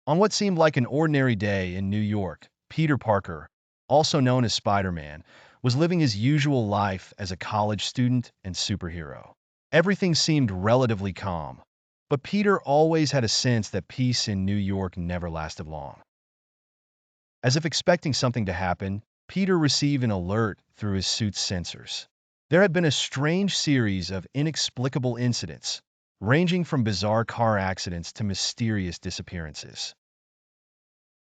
On what seemed like an ordinary day in New York, Peter Parker, also known as Spider-Man, was living his usual life as a college student and superhero. Everything seemed relatively calm, but Peter always had a sense that peace in New York never lasted long. As if expecting something to happen, Peter received an alert through his suit's sensors. There had been a strange series of inexplicable incidents, ranging from bizarre car accidents to mysterious disappearances.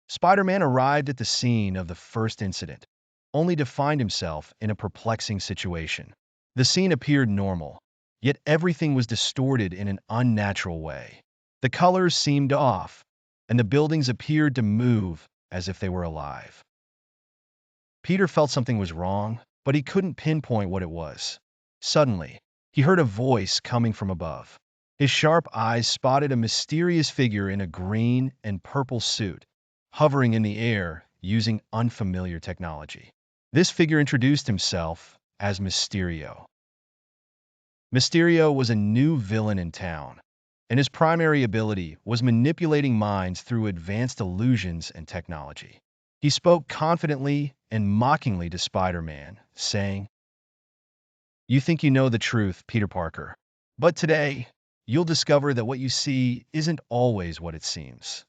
Spider-Man arrived at the scene of the first incident, only to find himself in a perplexing situation. The scene appeared normal, yet everything was distorted in an unnatural way. The colors seemed off, and the buildings appeared to move as if they were alive. Peter felt something was wrong, but he couldn't pinpoint what it was. Suddenly, he heard a voice coming from above. His sharp eyes spotted a mysterious figure in a green and purple suit, hovering in the air using unfamiliar technology. This figure introduced himself as Mysterio. Mysterio was a new villain in town, and his primary ability was manipulating minds through advanced illusions and technology. He spoke confidently and mockingly to Spider-Man, saying, "You think you know the truth, Peter Parker. But today, you'll discover that what you see isn't always what it seems."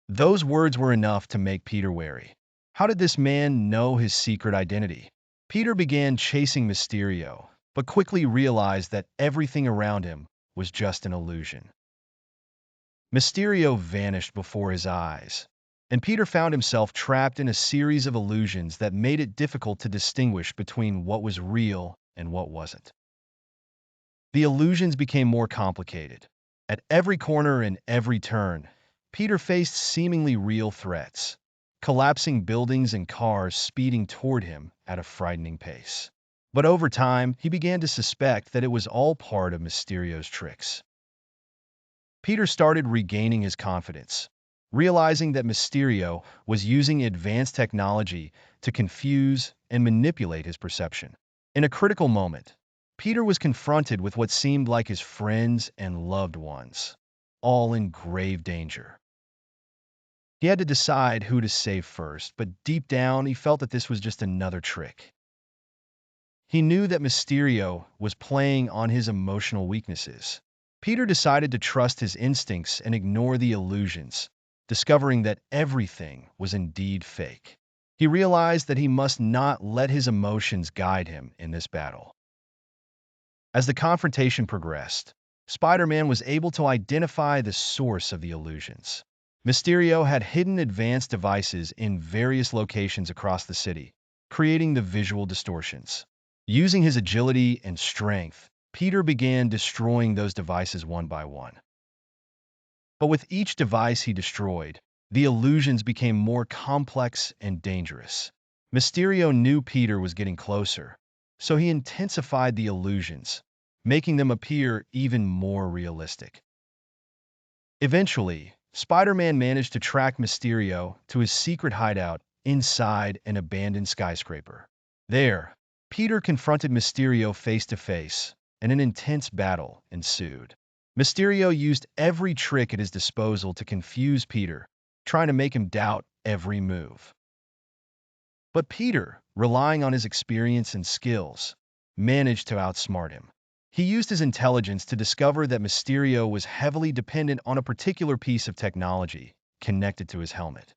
Those words were enough to make Peter wary. How did this man know his secret identity? Peter began chasing Mysterio, but quickly realized that everything around him was just an illusion. Mysterio vanished before his eyes, and Peter found himself trapped in a series of illusions that made it difficult to distinguish between what was real and what wasn't. The illusions became more complicated. At every corner and every turn, Peter faced seemingly real threats, collapsing buildings and cars speeding toward him at a frightening pace. But over time, he began to suspect that it was all part of Mysterio's tricks. Peter started regaining his confidence, realizing that Mysterio was using advanced technology to confuse and manipulate his perception. In a critical moment, Peter was confronted with what seemed like his friends and loved ones, all in grave danger. He had to decide who to save first, but deep down he felt that this was just another trick. He knew that Mysterio was playing on his emotional weaknesses. Peter decided to trust his instincts and ignore the illusions, discovering that everything was indeed fake. He realized that he must not let his emotions guide him in this battle. As the confrontation progressed, Spider-Man was able to identify the source of the illusions. Mysterio had hidden advanced devices in various locations across the city, creating the visual distortions. Using his agility and strength, Peter began destroying those devices one by one. But with each device he destroyed, the illusions became more complex and dangerous. Mysterio knew Peter was getting closer, so he intensified the illusions, making them appear even more realistic. Eventually, Spider-Man managed to track Mysterio to his secret hideout inside an abandoned skyscraper. There, Peter confronted Mysterio face to face, and an intense battle ensued. Mysterio used every trick at his disposal to confuse Peter, trying to make him doubt every move. But Peter, relying on his experience and skills, managed to outsmart him. He used his intelligence to discover that Mysterio was heavily dependent on a particular piece of technology connected to his helmet.